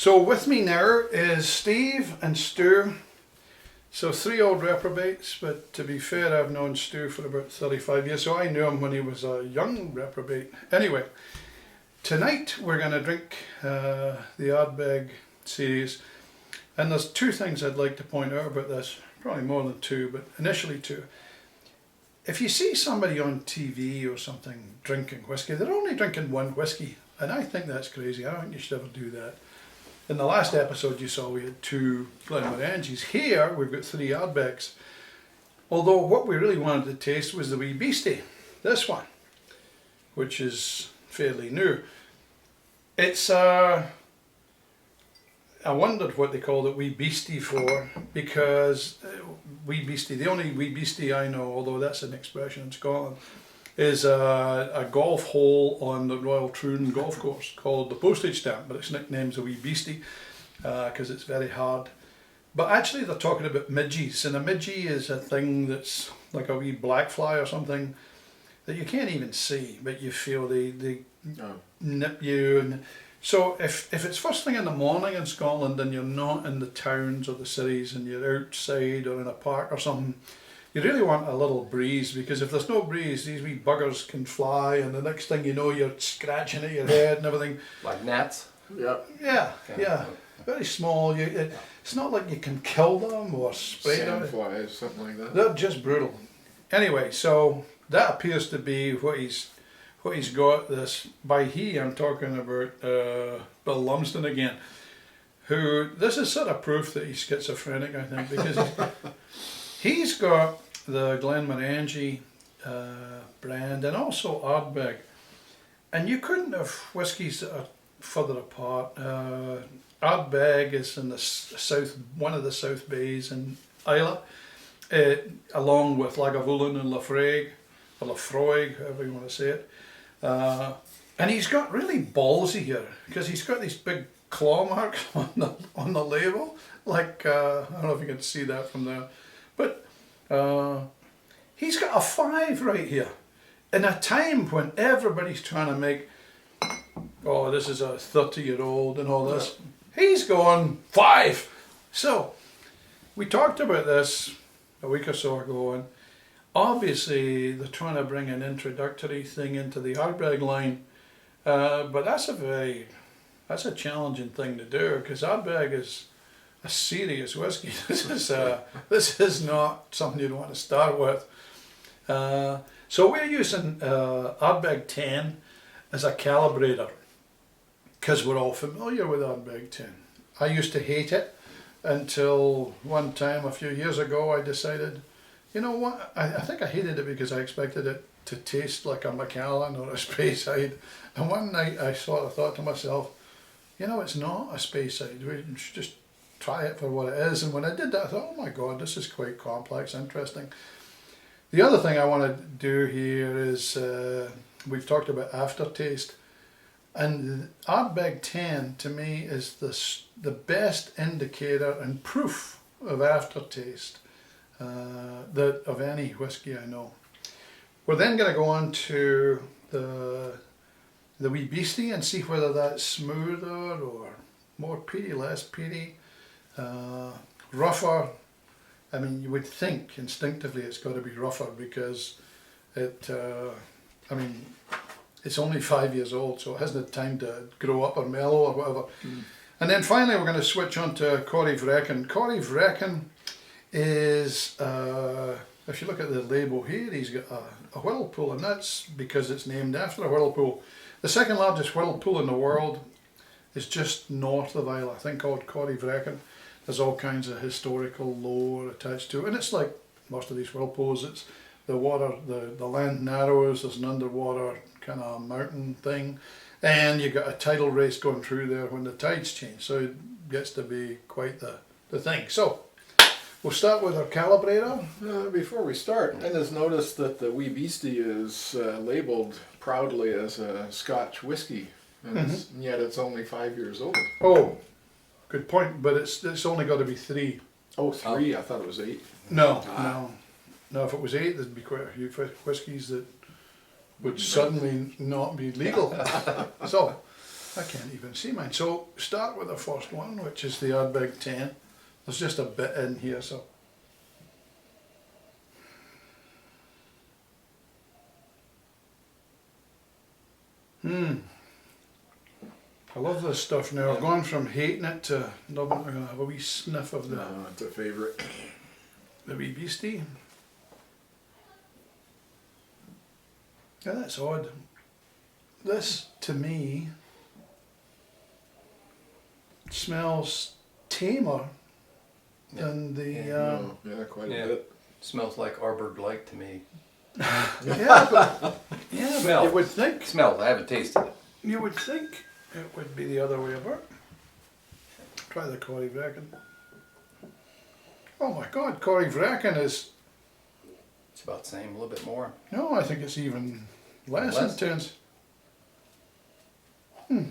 So with me now is Steve and Stu. So 3 old reprobates, but to be fair, I've known Stu for about 35 years, so I knew him when he was a young reprobate. Anyway, tonight we're going to drink the Ardbeg series, and there's 2 things I'd like to point out about this, probably more than 2, but initially 2. If you see somebody on TV or something drinking whiskey, they're only drinking one whiskey, and I think that's crazy. I don't think you should ever do that. In the last episode you saw we had 2 Glenmorangies. Here we've got 3 Ardbegs. Although what we really wanted to taste was the wee Beastie, this one, which is fairly new. It's I wondered what they called it wee Beastie for, because wee Beastie, the only wee Beastie I know, although that's an expression in Scotland, is a golf hole on the Royal Troon golf course called the Postage Stamp, but its nickname's a wee Beastie because it's very hard. But actually they're talking about midgies, and a midgie is a thing that's like a wee black fly or something that you can't even see, but you feel they nip you. And so if it's first thing in the morning in Scotland and you're not in the towns or the cities and you're outside or in a park or something, you really want a little breeze, because if there's no breeze, these wee buggers can fly, and the next thing you know, you're scratching at your head and everything. Like gnats? Yep. Yeah. Very small. It's not like you can kill them or spray them. Sandflies, something like that. They're just brutal. Anyway, so that appears to be what he's got. This, by he, I'm talking about Bill Lumsden again, who, this is sort of proof that he's schizophrenic, I think, because he's got the Glenmorangie brand and also Ardbeg, and you couldn't have whiskies that are further apart. Ardbeg is in the south, one of the South Bays in Islay, along with Lagavulin and Laphroaig, or Laphroaig, however you want to say it. And he's got really ballsy here, because he's got these big claw marks on the label, like I don't know if you can see that from there, but he's got a 5 right here, in a time when everybody's trying to make, oh, this is a 30-year-old and all this. He's going 5. So we talked about this a week or so ago, and obviously they're trying to bring an introductory thing into the Ardbeg line, but that's a challenging thing to do, because Ardbeg is a serious whiskey. This is not something you'd want to start with. So we're using Ardbeg 10 as a calibrator, because we're all familiar with Ardbeg 10. I used to hate it until one time a few years ago I decided, you know what, I think I hated it because I expected it to taste like a Macallan or a Speyside, and one night I sort of thought to myself, you know, it's not a Speyside, we should just try it for what it is. And when I did that I thought, oh my god, this is quite complex, interesting. The other thing I want to do here is, we've talked about aftertaste, and Ardbeg 10 to me is the best indicator and proof of aftertaste of any whiskey I know. We're then going to go on to the wee Beastie and see whether that's smoother or more peaty, less peaty, rougher. I mean, you would think instinctively it's got to be rougher, because it's only 5 years old, so it hasn't had time to grow up or mellow or whatever. And then finally we're going to switch on to Corrie Vrecken. Corrie Vrecken is, if you look at the label here, he's got a whirlpool, and that's because it's named after a whirlpool. The second largest whirlpool in the world is just north of Islay, I think, called Corrie Vrecken. There's all kinds of historical lore attached to it, and it's like most of these whirlpools, it's the water, the land narrows, there's an underwater kind of mountain thing, and you got a tidal race going through there when the tides change, so it gets to be quite the thing. So we'll start with our calibrator. Before we start, I just noticed that the wee Beastie is labelled proudly as a Scotch whiskey, and yet it's only 5 years old. Oh, good point, but it's only got to be 3. Oh, 3? I thought it was 8. No, if it was 8, there'd be quite a few whiskies that would suddenly not be legal. So I can't even see mine. So start with the first one, which is the Ardbeg 10. There's just a bit in here, so. I love this stuff now. I've gone from hating it to loving it. I'm going to have a wee sniff of the, No, it's a favourite. the wee Beastie. Yeah, that's odd. This, to me, smells tamer than the... Yeah, quite Yeah. a bit. Smells like Arbor-like to me. yeah, but Smell. you would think. Smells. I haven't tasted it. You would think it would be the other way about. Try the Corrie Vraken. Oh my God, Corrie Vraken is... It's about the same, a little bit more. No, I think it's even less Less? intense. Okay.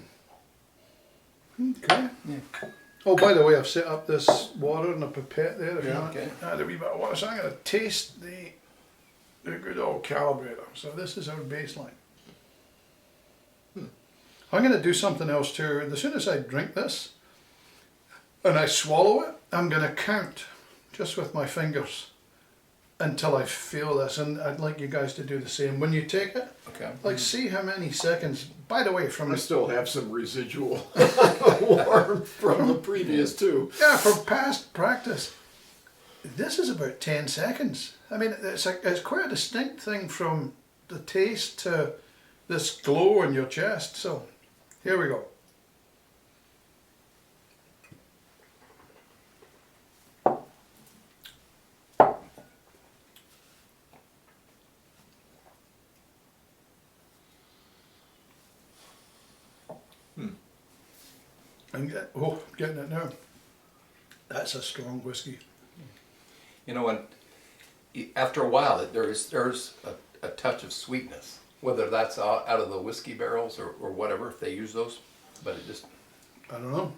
Yeah. Oh, by the way, I've set up this water and a pipette there. If you Yeah, want okay. add a wee bit of water, so I'm going to taste the good old calibrator. So this is our baseline. I'm going to do something else too. As soon as I drink this and I swallow it, I'm going to count just with my fingers until I feel this. And I'd like you guys to do the same. When you take it, Okay. like see how many seconds. By the way, from I still have some residual warmth from the previous two. yeah, from past practice, this is about 10 seconds. I mean, it's quite a distinct thing from the taste to this glow in your chest. So here we go. Getting it now. That's a strong whiskey. You know, after a while, there's a touch of sweetness, whether that's out of the whiskey barrels or whatever, if they use those, but it just... I don't know.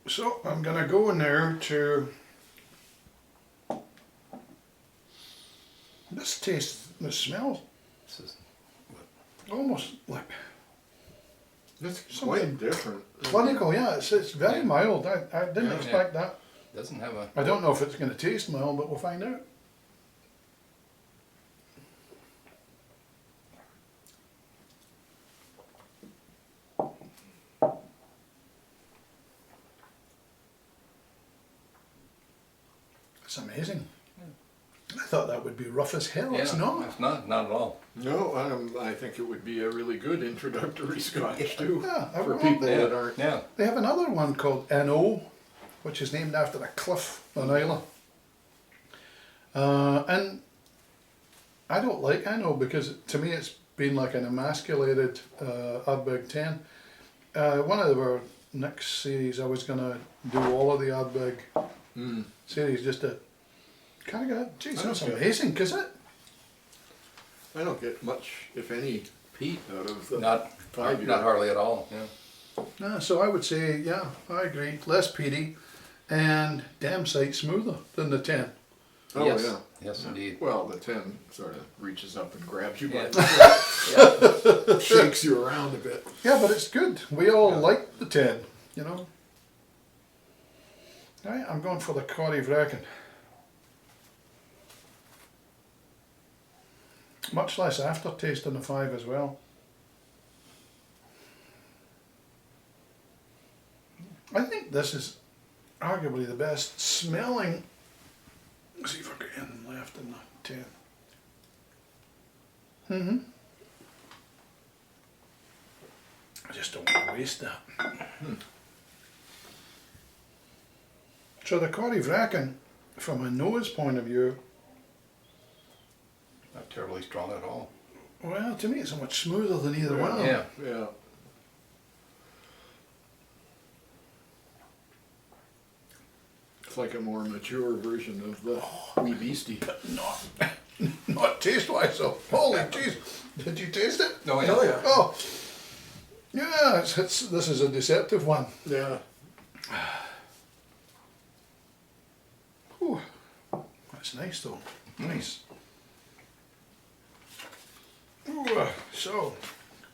So I'm gonna go in there to this smells This is, almost like It's Something quite different. clinical. Yeah, it's very mild. I didn't Yeah. expect that. doesn't have a... I don't know if it's going to taste mild, but we'll find out. It's amazing. I thought that would be rough as hell. Yeah, It's not. It's not at all. No, I think it would be a really good introductory scotch too, Yeah, I for would people Yeah, that aren't. yeah. They have another one called N.O., which is named after a cliff on Islay. And I don't like N.O. because to me it's been like an emasculated Ardbeg 10. One of our next series I was going to do all of the Ardbeg series just to kind of go, geez, that's Okay. amazing, because it... I don't get much, if any, peat out of the Not 5 year. not hardly at all. Yeah. So I would say, yeah, I agree, less peaty and damn sight smoother than the 10. Oh yes. yeah. Yes, indeed. Well, the 10 sort of reaches up and grabs you by Yeah. the Yeah. shakes you around a bit. Yeah, but it's good. We all like the 10, you know. Right, I'm going for the Corrie Vraken. Much less aftertaste than the 5 as well. I think this is arguably the best smelling. Let's see if I get anything left in the 10. I just don't want to waste that. So the Corrie Vraken, from a nose point of view, Not terribly strong at all. well, to me it's so much smoother than either one of them. Yeah. Yeah. It's like a more mature version of the wee Beastie. Not taste-wise, so holy jeez. Did you taste it? No, yeah. Oh, yeah, this is a deceptive one. Yeah. Whew. That's nice though, nice. Ooh, so,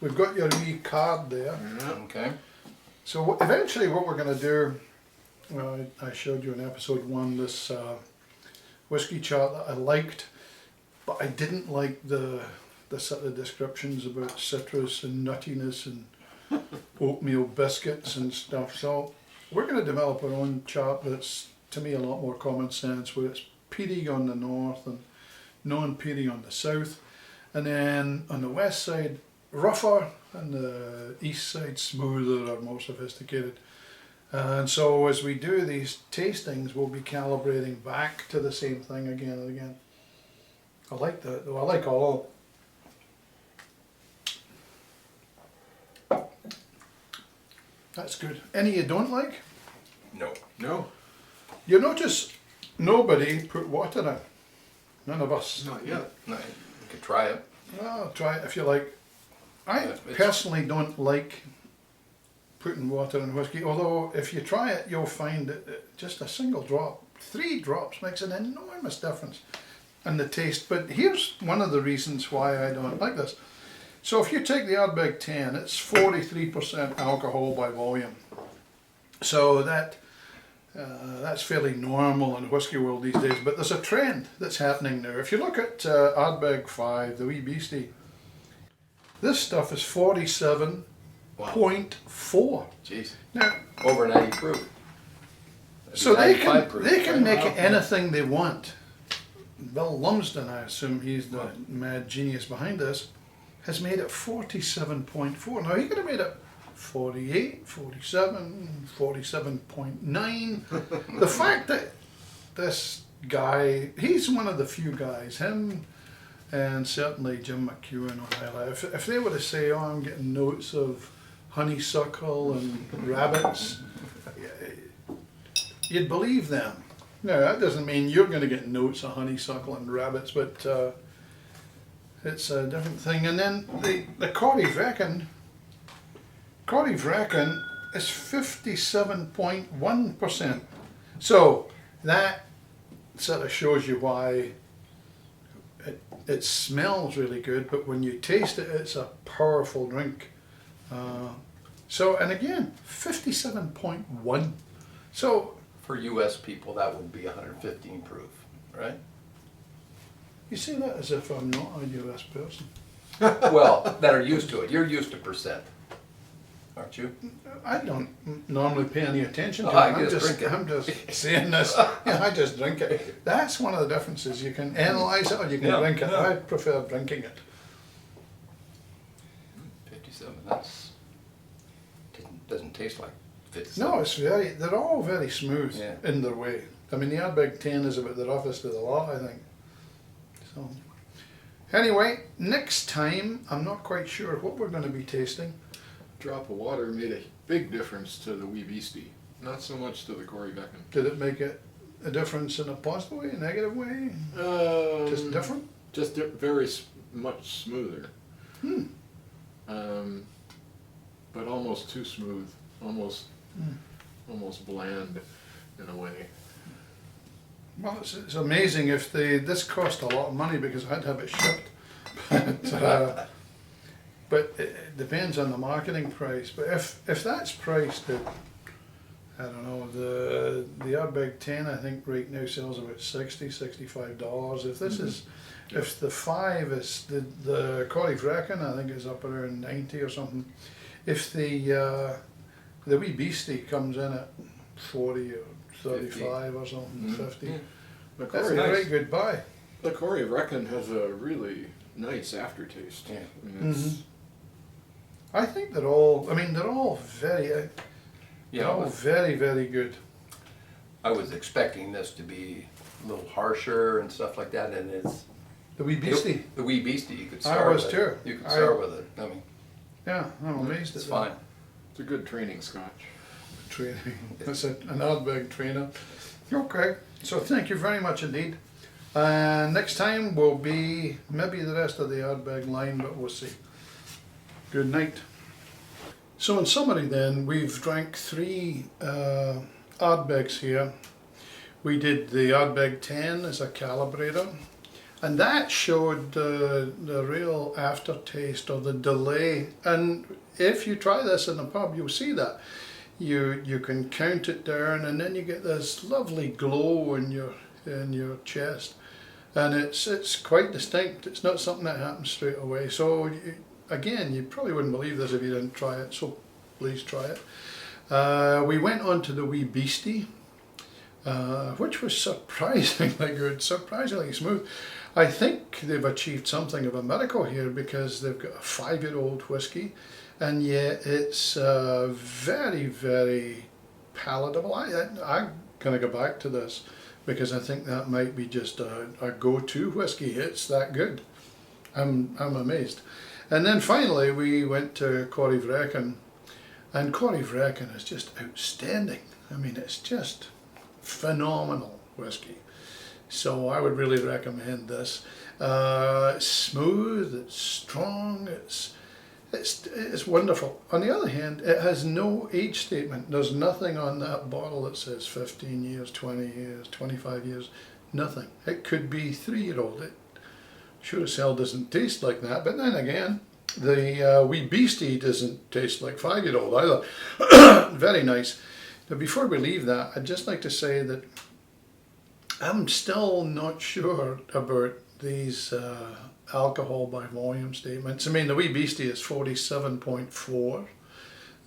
we've got your wee card there. Yeah. Okay. So eventually what we're going to do, I showed you in episode 1 this whiskey chart that I liked, but I didn't like the sort of descriptions about citrus and nuttiness and oatmeal biscuits and stuff. So we're going to develop our own chart that's, to me, a lot more common sense, where it's peaty on the north and non-peaty on the south, and then on the west side rougher and the east side smoother or more sophisticated. And so as we do these tastings, we'll be calibrating back to the same thing again and again. I like that though. I like all. That's good. Any you don't like? No. No, You notice nobody put water in. None of us. not yet. No, you could try it. Well, try it if you like. I Yeah, it's- personally don't like putting water in whiskey, although if you try it, you'll find that just a single drop, 3 drops makes an enormous difference in the taste. But here's one of the reasons why I don't like this. So if you take the Ardbeg 10, it's 43% alcohol by volume. So that's fairly normal in the whiskey world these days, but there's a trend that's happening now. If you look at Ardbeg 5, the wee Beastie, this stuff is 47.4. Jeez. Now, Over 90 proof. That'd so be they 95 can proof, they can right? make Wow. it anything they want. Bill Lumsden, I assume he's the mad genius behind this, has made it 47.4. Now he could have made it 48, 47, 47.9. The fact that this guy, he's one of the few guys, him and certainly Jim McEwen on Isla, if they were to say, oh, I'm getting notes of honeysuckle and rabbits, you'd believe them. No, that doesn't mean you're going to get notes of honeysuckle and rabbits, but it's a different thing. And then the Corrie Vrecken is 57.1%. So that sort of shows you why it smells really good, but when you taste it, it's a powerful drink. And again, 57.1. So For US people, that would be 115 proof, right? you say that as if I'm not a US person. Well, that are used to it. You're used to percent, aren't you? I don't normally pay any attention to Oh, I it. just drink it. I'm just saying this. Yeah, I just drink it. That's one of the differences. You can analyze it or you can Yeah, drink it. yeah. I prefer drinking it. 57, doesn't taste like 57. No, they're all very smooth Yeah. in their way. I mean, the Ardbeg 10 is about the roughest of the lot, I think. So, anyway, next time, I'm not quite sure what we're going to be tasting. Drop of water made a big difference to the wee Beastie. Not so much to the Corrie Vrecken. Did it make a difference in a positive way, a negative way? Just different? Just much smoother. But almost too smooth. Almost bland in a way. Well, it's amazing if this cost a lot of money because I had to have it shipped. But it depends on the marketing price. But if that's priced at, I don't know, the Ardbeg 10 I think right now sells about $65. If this is, if the 5 is, the Corrie Vrecken I think is up around 90 or something. If the wee Beastie comes in at 40 or 35 or something, 50. The That's a Corrie, very good buy. the Corrie Vrecken has a really nice aftertaste. Yeah. I mean, it's, I think they're all very, Yeah, I was- very, very good. I was expecting this to be a little harsher and stuff like that, and it's The wee Beastie. the wee Beastie. You could I start was with too. it. You could start with it. I mean, Yeah, I'm amazed it's at fine. it's a good training scotch. that training. That's an Ardbeg trainer. Okay, so thank you very much indeed. Next time will be maybe the rest of the Ardbeg line, but we'll see. Good night. So in summary then, we've drank 3 Ardbegs here. We did the Ardbeg 10 as a calibrator, And that showed the real aftertaste or the delay. And if you try this in a pub, you'll see that. You can count it down, and then you get this lovely glow in your chest, and it's quite distinct. It's not something that happens straight away. So again, you probably wouldn't believe this if you didn't try it. So please try it. We went on to the wee Beastie, which was surprisingly good, surprisingly smooth. I think they've achieved something of a miracle here, because they've got a 5-year-old whiskey, and yet it's very, very palatable. I'm going to go back to this, because I think that might be just a go-to whiskey. It's that good. I'm amazed. And then finally we went to Corryvreckan, and Corryvreckan is just outstanding. I mean, it's just phenomenal whiskey. So I would really recommend this. It's smooth, it's strong, it's wonderful. On the other hand, it has no age statement. There's nothing on that bottle that says 15 years, 20 years, 25 years, nothing. It could be 3-year-old. It sure as hell doesn't taste like that. But then again, the wee Beastie doesn't taste like 5-year-old either. Very nice. Now before we leave that, I'd just like to say that I'm still not sure about these alcohol by volume statements. I mean, the wee Beastie is 47.4,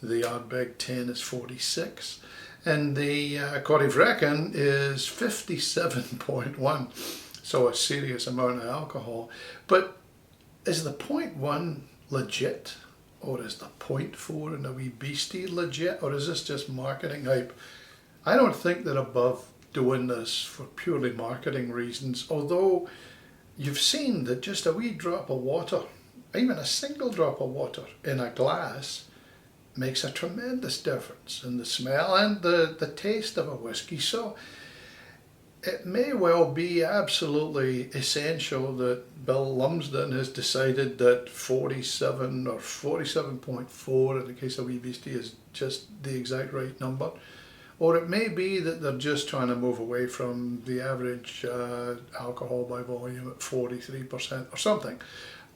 the Ardbeg 10 is 46, and the Corryvreckan is 57.1. So a serious amount of alcohol. But is the 0.1 legit? Or is the 0.4 in the wee Beastie legit? Or is this just marketing hype? I don't think they're above doing this for purely marketing reasons, although you've seen that just a wee drop of water, even a single drop of water in a glass, makes a tremendous difference in the smell and the taste of a whiskey. So it may well be absolutely essential that Bill Lumsden has decided that 47 or 47.4 in the case of wee Beastie is just the exact right number. Or it may be that they're just trying to move away from the average alcohol by volume at 43% or something.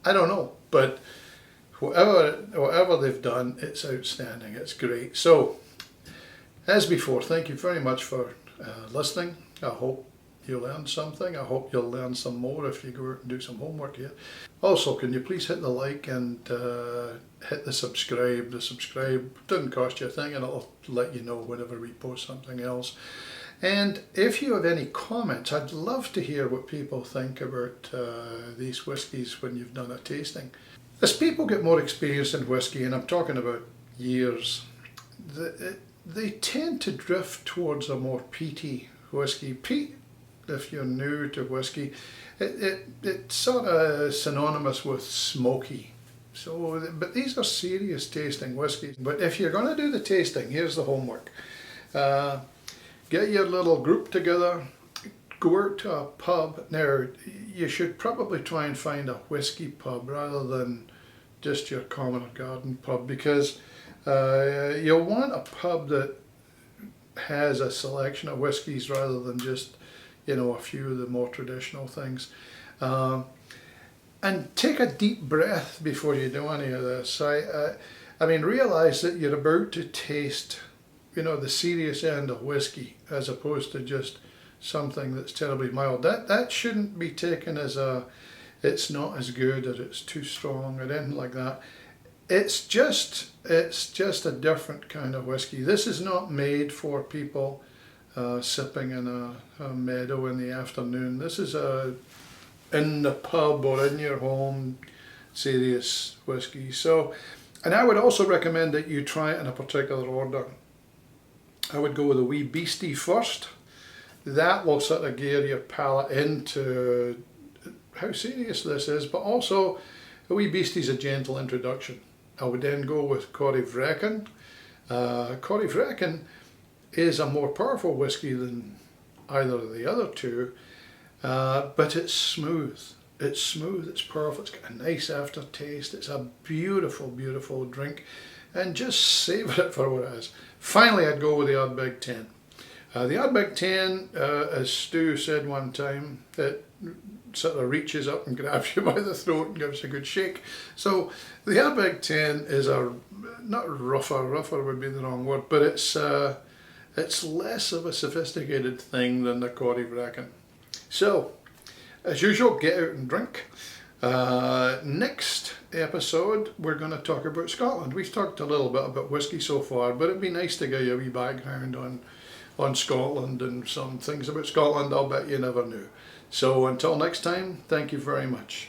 I don't know, but whatever they've done, it's outstanding. It's great. So, as before, thank you very much for listening. I hope you learned something. I hope you'll learn some more if you go out and do some homework here. Also, can you please hit the like and hit the subscribe. The subscribe doesn't cost you a thing, and it'll let you know whenever we post something else. And if you have any comments, I'd love to hear what people think about these whiskies when you've done a tasting. As people get more experience in whiskey, and I'm talking about years, they tend to drift towards a more peaty whiskey. Peat, if you're new to whiskey, it's sort of synonymous with smoky. So, but these are serious tasting whiskies. But if you're going to do the tasting, here's the homework. Get your little group together, go out to a pub. Now, you should probably try and find a whiskey pub rather than just your common or garden pub, because you'll want a pub that has a selection of whiskies rather than just, you know, a few of the more traditional things. And take a deep breath before you do any of this. I mean, realize that you're about to taste, you know, the serious end of whiskey, as opposed to just something that's terribly mild. That shouldn't be taken as it's not as good, or it's too strong, or anything like that. It's just a different kind of whiskey. This is not made for people sipping in a meadow in the afternoon. This is in the pub or in your home serious whiskey. So, and I would also recommend that you try it in a particular order. I would go with a wee Beastie first. That will sort of gear your palate into how serious this is, but also a wee Beastie's a gentle introduction. I would then go with Corryvreckan. Corryvreckan is a more powerful whiskey than either of the other two, but it's smooth. It's smooth, it's powerful, it's got a nice aftertaste, it's a beautiful, beautiful drink, and just savour it for what it is. Finally, I'd go with the Ardbeg 10. The Ardbeg 10, as Stu said one time, it sort of reaches up and grabs you by the throat and gives you a good shake. So the Airbag 10 is not rougher would be the wrong word, but it's less of a sophisticated thing than the Corrie Bracken. So, as usual, get out and drink. Next episode, we're going to talk about Scotland. We've talked a little bit about whiskey so far, but it'd be nice to give you a wee background on Scotland and some things about Scotland I'll bet you never knew. So until next time, thank you very much.